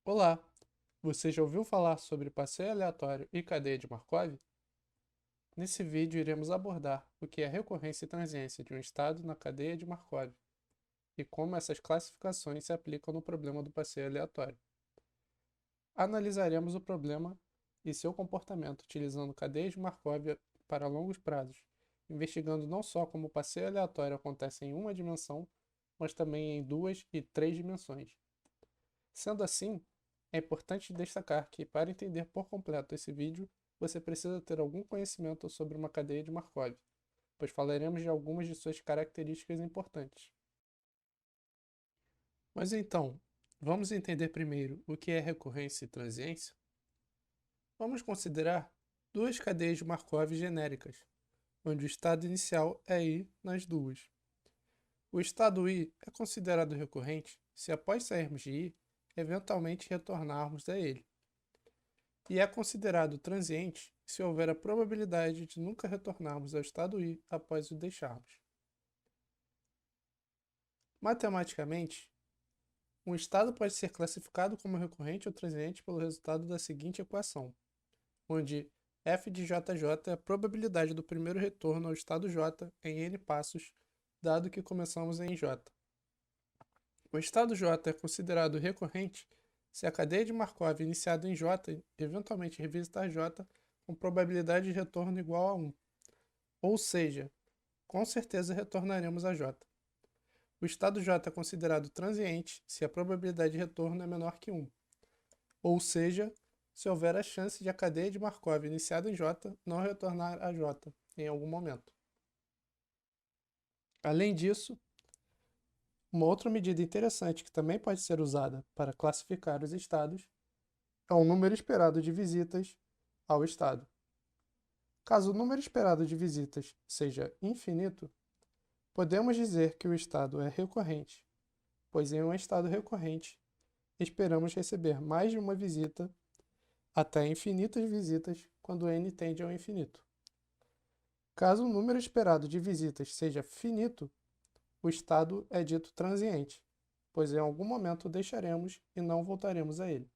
Olá, você já ouviu falar sobre passeio aleatório e cadeia de Markov? Nesse vídeo iremos abordar o que é recorrência e transiência de um estado na cadeia de Markov e como essas classificações se aplicam no problema do passeio aleatório. Analisaremos o problema e seu comportamento utilizando cadeias de Markov para longos prazos, investigando não só como o passeio aleatório acontece em uma dimensão, mas também em duas e três dimensões. Sendo assim, é importante destacar que, para entender por completo esse vídeo, você precisa ter algum conhecimento sobre uma cadeia de Markov, pois falaremos de algumas de suas características importantes. Mas então, vamos entender primeiro o que é recorrência e transiência? Vamos considerar duas cadeias de Markov genéricas, onde o estado inicial é I nas duas. O estado I é considerado recorrente se, após sairmos de I, eventualmente retornarmos a ele, e é considerado transiente se houver a probabilidade de nunca retornarmos ao estado I após o deixarmos. Matematicamente, um estado pode ser classificado como recorrente ou transiente pelo resultado da seguinte equação, onde f de jj é a probabilidade do primeiro retorno ao estado j em n passos, dado que começamos em j. O estado j é considerado recorrente se a cadeia de Markov iniciada em j eventualmente revisitar j com probabilidade de retorno igual a 1, ou seja, com certeza retornaremos a j. O estado j é considerado transiente se a probabilidade de retorno é menor que 1, ou seja, se houver a chance de a cadeia de Markov iniciada em j não retornar a j em algum momento. Além disso, uma outra medida interessante que também pode ser usada para classificar os estados é o número esperado de visitas ao estado. Caso o número esperado de visitas seja infinito, podemos dizer que o estado é recorrente, pois em um estado recorrente, esperamos receber mais de uma visita até infinitas visitas quando n tende ao infinito. Caso o número esperado de visitas seja finito, o estado é dito transiente, pois em algum momento deixaremos e não voltaremos a ele.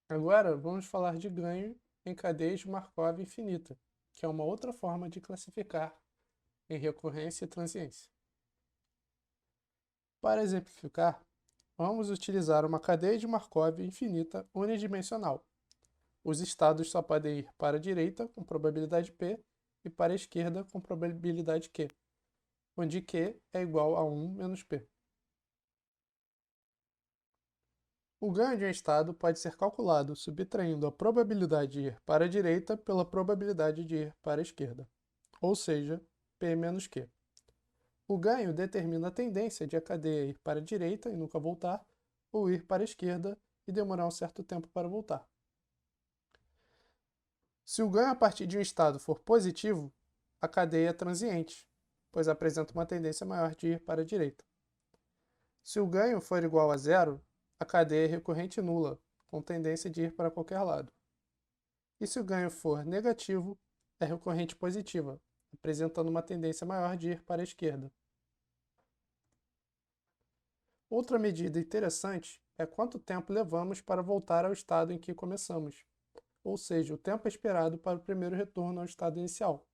Agora vamos falar de ganho em cadeias de Markov infinita, que é uma outra forma de classificar em recorrência e transiência. Para exemplificar, vamos utilizar uma cadeia de Markov infinita unidimensional. Os estados só podem ir para a direita com probabilidade P e para a esquerda com probabilidade Q, onde Q é igual a 1 menos P. O ganho de um estado pode ser calculado subtraindo a probabilidade de ir para a direita pela probabilidade de ir para a esquerda, ou seja, P menos Q. O ganho determina a tendência de a cadeia ir para a direita e nunca voltar, ou ir para a esquerda e demorar um certo tempo para voltar. Se o ganho a partir de um estado for positivo, a cadeia é transiente, pois apresenta uma tendência maior de ir para a direita. Se o ganho for igual a zero, a cadeia é recorrente nula, com tendência de ir para qualquer lado. E se o ganho for negativo, é recorrente positiva, apresentando uma tendência maior de ir para a esquerda. Outra medida interessante é quanto tempo levamos para voltar ao estado em que começamos, ou seja, o tempo esperado para o primeiro retorno ao estado inicial.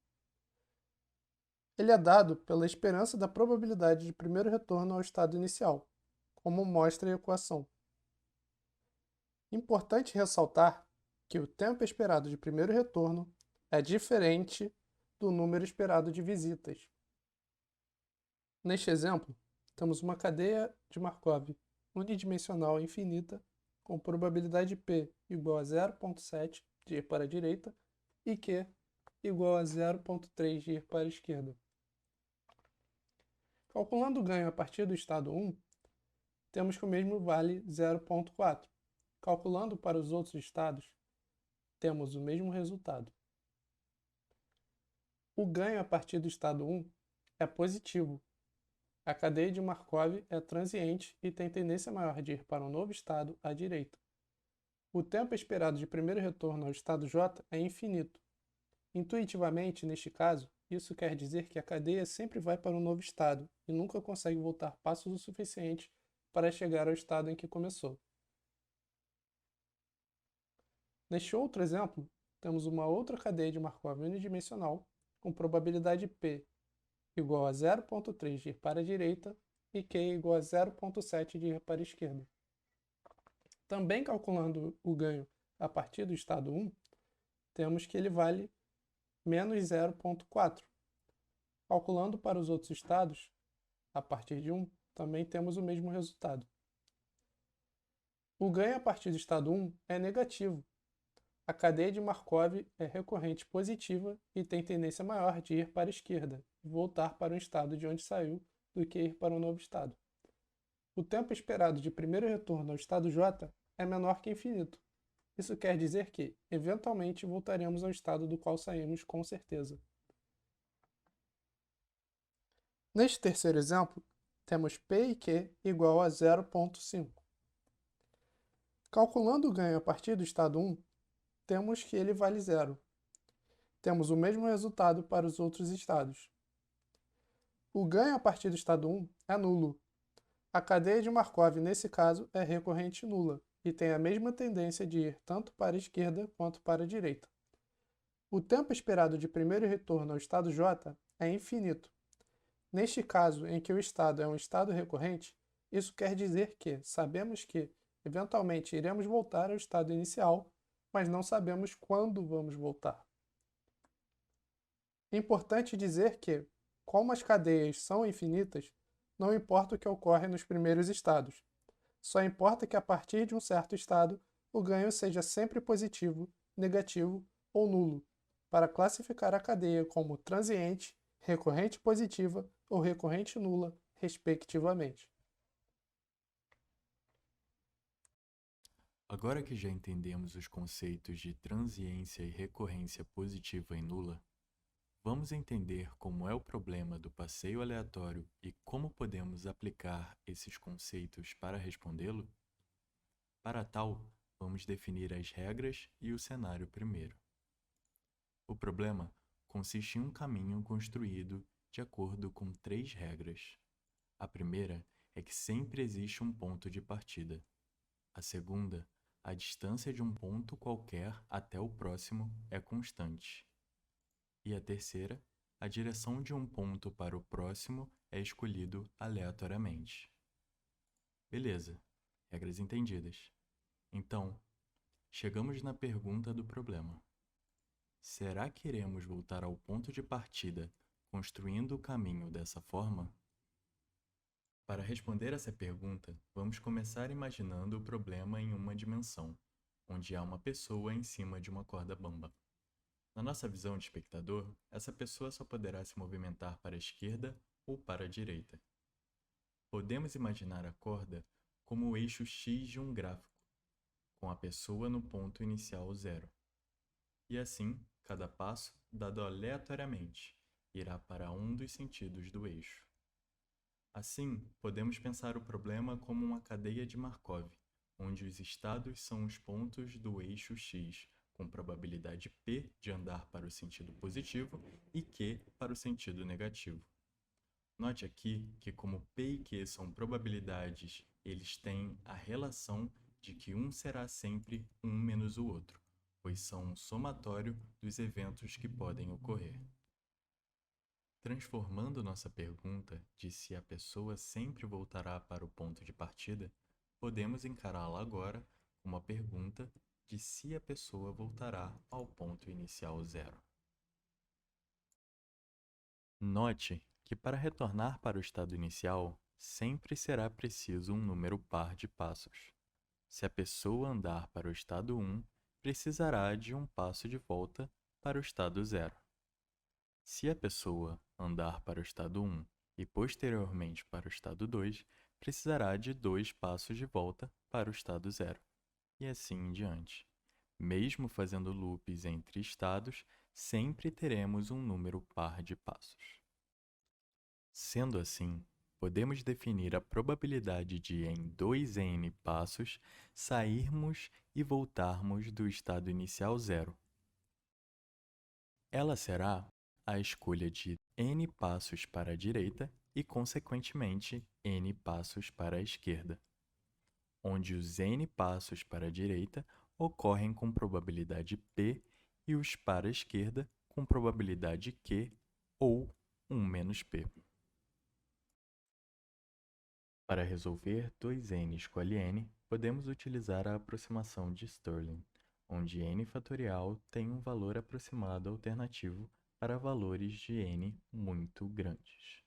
Ele é dado pela esperança da probabilidade de primeiro retorno ao estado inicial, como mostra a equação. Importante ressaltar que o tempo esperado de primeiro retorno é diferente do número esperado de visitas. Neste exemplo, temos uma cadeia de Markov unidimensional infinita com probabilidade P igual a 0,7 de ir para a direita e Q igual a 0,3 de ir para a esquerda. Calculando o ganho a partir do estado 1, temos que o mesmo vale 0,4. Calculando para os outros estados, temos o mesmo resultado. O ganho a partir do estado 1 é positivo. A cadeia de Markov é transiente e tem tendência maior de ir para um novo estado à direita. O tempo esperado de primeiro retorno ao estado J é infinito. Intuitivamente, neste caso, isso quer dizer que a cadeia sempre vai para um novo estado e nunca consegue voltar passos o suficiente para chegar ao estado em que começou. Neste outro exemplo, temos uma outra cadeia de Markov unidimensional com probabilidade P igual a 0,3 de ir para a direita e Q igual a 0,7 de ir para a esquerda. Também calculando o ganho a partir do estado 1, temos que ele vale menos 0,4. Calculando para os outros estados, a partir de 1, também temos o mesmo resultado. O ganho a partir do estado 1 é negativo. A cadeia de Markov é recorrente positiva e tem tendência maior de ir para a esquerda e voltar para o estado de onde saiu do que ir para um novo estado. O tempo esperado de primeiro retorno ao estado J é menor que infinito. Isso quer dizer que, eventualmente, voltaremos ao estado do qual saímos com certeza. Neste terceiro exemplo, temos P e Q igual a 0,5. Calculando o ganho a partir do estado 1, temos que ele vale zero. Temos o mesmo resultado para os outros estados. O ganho a partir do estado 1 é nulo. A cadeia de Markov, nesse caso, é recorrente nula e tem a mesma tendência de ir tanto para a esquerda quanto para a direita. O tempo esperado de primeiro retorno ao estado J é infinito. Neste caso, em que o estado é um estado recorrente, isso quer dizer que sabemos que, eventualmente, iremos voltar ao estado inicial, mas não sabemos quando vamos voltar. É importante dizer que, como as cadeias são infinitas, não importa o que ocorre nos primeiros estados. Só importa que a partir de um certo estado, o ganho seja sempre positivo, negativo ou nulo, para classificar a cadeia como transiente, recorrente positiva ou recorrente nula, respectivamente. Agora que já entendemos os conceitos de transiência e recorrência positiva e nula, vamos entender como é o problema do passeio aleatório e como podemos aplicar esses conceitos para respondê-lo? Para tal, vamos definir as regras e o cenário primeiro. O problema consiste em um caminho construído de acordo com 3 regras. A primeira é que sempre existe um ponto de partida. A segunda, a distância de um ponto qualquer até o próximo é constante. E a terceira, a direção de um ponto para o próximo é escolhido aleatoriamente. Beleza, regras entendidas. Então, chegamos na pergunta do problema. Será que iremos voltar ao ponto de partida construindo o caminho dessa forma? Para responder essa pergunta, vamos começar imaginando o problema em uma dimensão, onde há uma pessoa em cima de uma corda bamba. Na nossa visão de espectador, essa pessoa só poderá se movimentar para a esquerda ou para a direita. Podemos imaginar a corda como o eixo X de um gráfico, com a pessoa no ponto inicial 0. E assim, cada passo, dado aleatoriamente, irá para um dos sentidos do eixo. Assim, podemos pensar o problema como uma cadeia de Markov, onde os estados são os pontos do eixo X, com probabilidade P de andar para o sentido positivo e Q para o sentido negativo. Note aqui que, como P e Q são probabilidades, eles têm a relação de que um será sempre um menos o outro, pois são um somatório dos eventos que podem ocorrer. Transformando nossa pergunta de se a pessoa sempre voltará para o ponto de partida, podemos encará-la agora como a pergunta de se a pessoa voltará ao ponto inicial 0. Note que para retornar para o estado inicial, sempre será preciso um número par de passos. Se a pessoa andar para o estado 1, precisará de um passo de volta para o estado 0. Se a pessoa andar para o estado 1 e posteriormente para o estado 2, precisará de 2 passos de volta para o estado 0, e assim em diante. Mesmo fazendo loops entre estados, sempre teremos um número par de passos. Sendo assim, podemos definir a probabilidade de, em 2n passos, sairmos e voltarmos do estado inicial 0. Ela será a escolha de n passos para a direita e, consequentemente, n passos para a esquerda, onde os n passos para a direita ocorrem com probabilidade P e os para a esquerda com probabilidade Q ou 1 menos P. Para resolver 2n escolhe n, podemos utilizar a aproximação de Stirling, onde n fatorial tem um valor aproximado alternativo para valores de n muito grandes.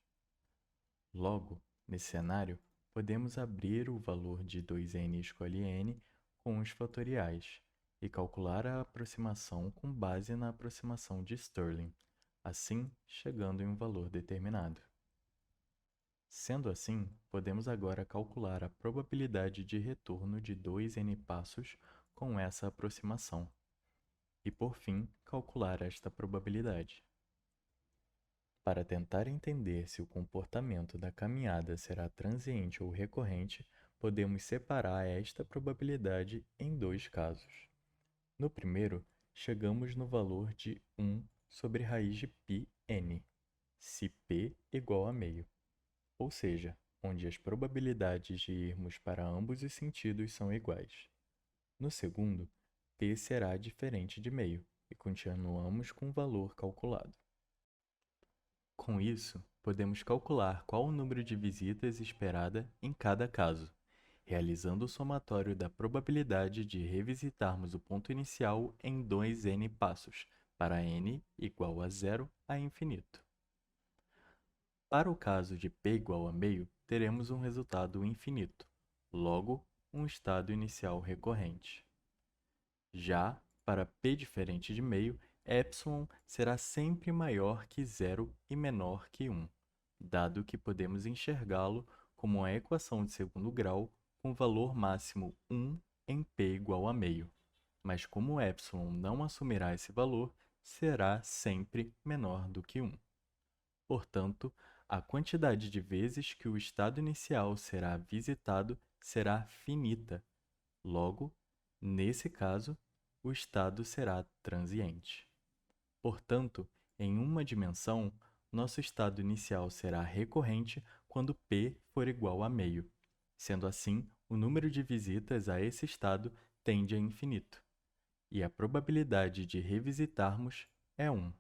Logo, nesse cenário, podemos abrir o valor de 2n escolhe n com os fatoriais e calcular a aproximação com base na aproximação de Stirling, assim chegando em um valor determinado. Sendo assim, podemos agora calcular a probabilidade de retorno de 2n passos com essa aproximação, e por fim, calcular esta probabilidade. Para tentar entender se o comportamento da caminhada será transiente ou recorrente, podemos separar esta probabilidade em dois casos. No primeiro, chegamos no valor de 1 sobre raiz de πn, se p igual a meio, ou seja, onde as probabilidades de irmos para ambos os sentidos são iguais. No segundo, p será diferente de meio, e continuamos com o valor calculado. Com isso, podemos calcular qual o número de visitas esperada em cada caso, realizando o somatório da probabilidade de revisitarmos o ponto inicial em 2n passos, para n igual a 0 a infinito. Para o caso de p igual a meio, teremos um resultado infinito, logo, um estado inicial recorrente. Já para p diferente de meio, epsilon será sempre maior que 0 e menor que 1, dado que podemos enxergá-lo como a equação de segundo grau com valor máximo 1 em p igual a meio, mas como epsilon não assumirá esse valor, será sempre menor do que 1. Portanto, a quantidade de vezes que o estado inicial será visitado será finita. Logo, nesse caso, o estado será transiente. Portanto, em uma dimensão, nosso estado inicial será recorrente quando p for igual a meio. Sendo assim, o número de visitas a esse estado tende a infinito, e a probabilidade de revisitarmos é 1.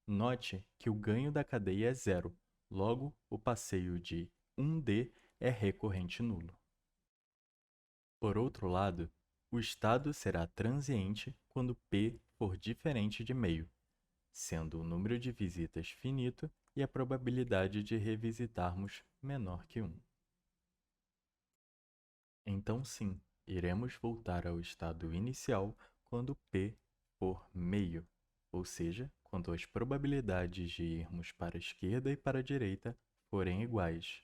Note que o ganho da cadeia é zero, logo, o passeio de 1D é recorrente nulo. Por outro lado, o estado será transiente quando p for diferente de meio, sendo o número de visitas finito e a probabilidade de revisitarmos menor que 1. Então sim, iremos voltar ao estado inicial quando p for meio, ou seja, quando as probabilidades de irmos para a esquerda e para a direita forem iguais.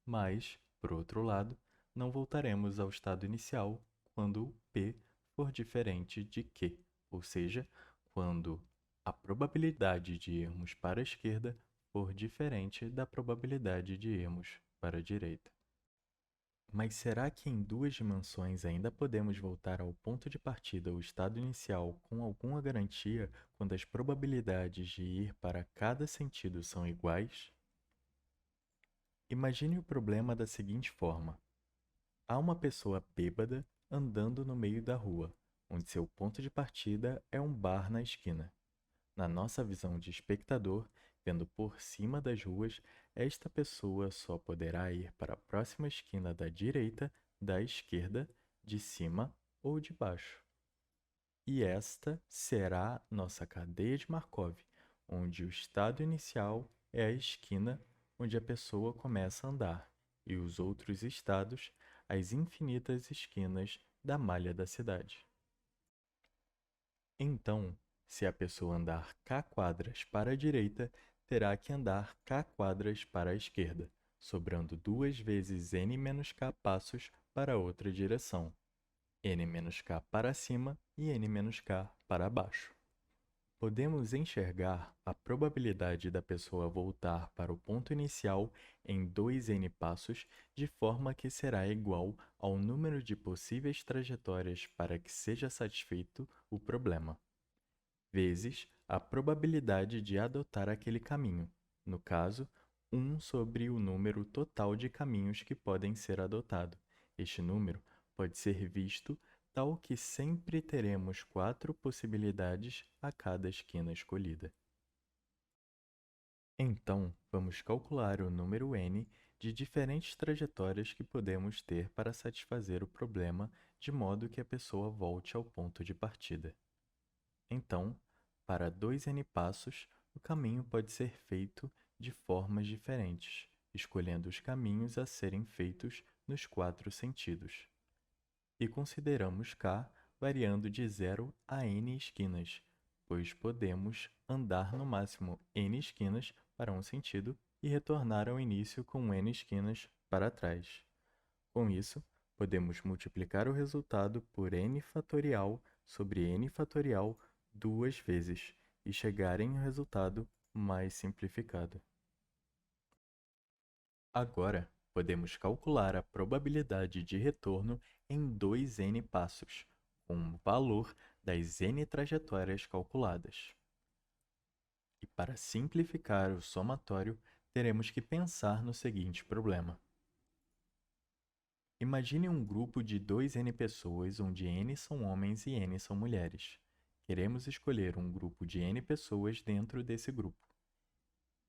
Mas, por outro lado, não voltaremos ao estado inicial quando p for diferente de q, ou seja, quando a probabilidade de irmos para a esquerda for diferente da probabilidade de irmos para a direita. Mas será que em duas dimensões ainda podemos voltar ao ponto de partida ou estado inicial com alguma garantia quando as probabilidades de ir para cada sentido são iguais? Imagine o problema da seguinte forma. Há uma pessoa bêbada andando no meio da rua, onde seu ponto de partida é um bar na esquina. Na nossa visão de espectador, vendo por cima das ruas, esta pessoa só poderá ir para a próxima esquina da direita, da esquerda, de cima ou de baixo. E esta será nossa cadeia de Markov, onde o estado inicial é a esquina onde a pessoa começa a andar, e os outros estados, as infinitas esquinas da malha da cidade. Então, se a pessoa andar k quadras para a direita, terá que andar k quadras para a esquerda, sobrando 2 vezes n menos k passos para a outra direção, n menos k para cima e n menos k para baixo. Podemos enxergar a probabilidade da pessoa voltar para o ponto inicial em 2n passos, de forma que será igual ao número de possíveis trajetórias para que seja satisfeito o problema, vezes a probabilidade de adotar aquele caminho, no caso, 1 sobre o número total de caminhos que podem ser adotados. Este número pode ser visto tal que sempre teremos 4 possibilidades a cada esquina escolhida. Então, vamos calcular o número n de diferentes trajetórias que podemos ter para satisfazer o problema de modo que a pessoa volte ao ponto de partida. Então, para 2n passos, o caminho pode ser feito de formas diferentes, escolhendo os caminhos a serem feitos nos 4 sentidos. E consideramos k variando de 0 a n esquinas, pois podemos andar no máximo n esquinas para um sentido e retornar ao início com n esquinas para trás. Com isso, podemos multiplicar o resultado por n fatorial sobre n fatorial 2 vezes e chegar em um resultado mais simplificado. Agora, podemos calcular a probabilidade de retorno em 2n passos, com o valor das n trajetórias calculadas. E para simplificar o somatório, teremos que pensar no seguinte problema. Imagine um grupo de 2n pessoas onde n são homens e n são mulheres. Queremos escolher um grupo de n pessoas dentro desse grupo.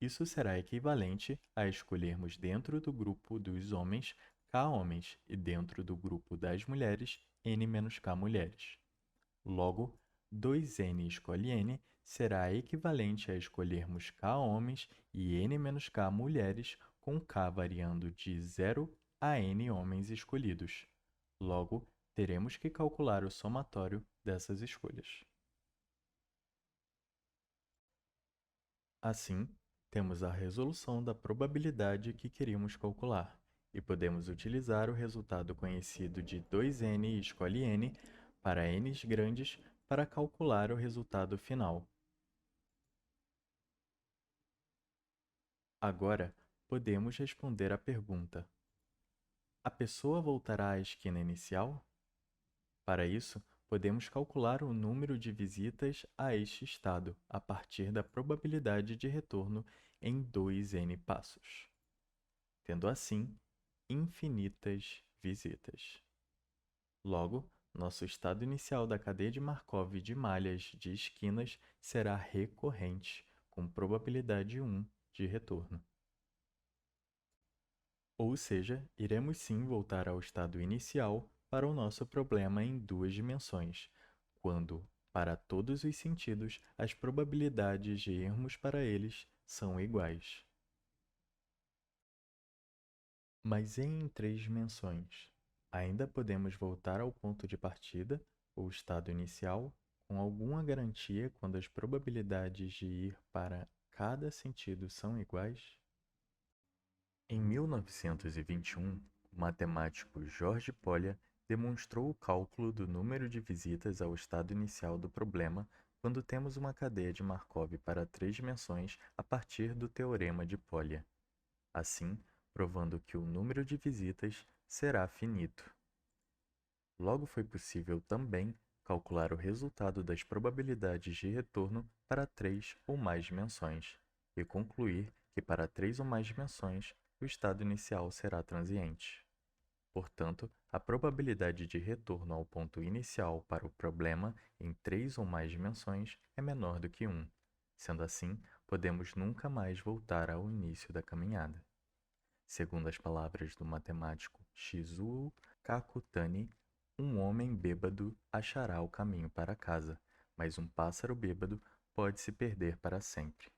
Isso será equivalente a escolhermos dentro do grupo dos homens k homens e dentro do grupo das mulheres n menos k mulheres. Logo, 2n escolhe n será equivalente a escolhermos k homens e n menos k mulheres, com k variando de 0 a n homens escolhidos. Logo, teremos que calcular o somatório dessas escolhas. Assim, temos a resolução da probabilidade que queríamos calcular, e podemos utilizar o resultado conhecido de 2n escolhe n para n's grandes para calcular o resultado final. Agora, podemos responder à pergunta: a pessoa voltará à esquina inicial? Para isso, podemos calcular o número de visitas a este estado a partir da probabilidade de retorno em 2n passos, tendo assim infinitas visitas. Logo, nosso estado inicial da cadeia de Markov de malhas de esquinas será recorrente, com probabilidade 1 de retorno. Ou seja, iremos sim voltar ao estado inicial para o nosso problema em 2 dimensões, quando, para todos os sentidos, as probabilidades de irmos para eles são iguais. Mas em 3 dimensões, ainda podemos voltar ao ponto de partida, ou estado inicial, com alguma garantia quando as probabilidades de ir para cada sentido são iguais? Em 1921, o matemático George Polya demonstrou o cálculo do número de visitas ao estado inicial do problema quando temos uma cadeia de Markov para 3 dimensões a partir do teorema de Polya, assim provando que o número de visitas será finito. Logo foi possível também calcular o resultado das probabilidades de retorno para 3 ou mais dimensões, e concluir que para 3 ou mais dimensões o estado inicial será transiente. Portanto, a probabilidade de retorno ao ponto inicial para o problema em 3 ou mais dimensões é menor do que 1. Sendo assim, podemos nunca mais voltar ao início da caminhada. Segundo as palavras do matemático Shizuo Kakutani, um homem bêbado achará o caminho para casa, mas um pássaro bêbado pode se perder para sempre.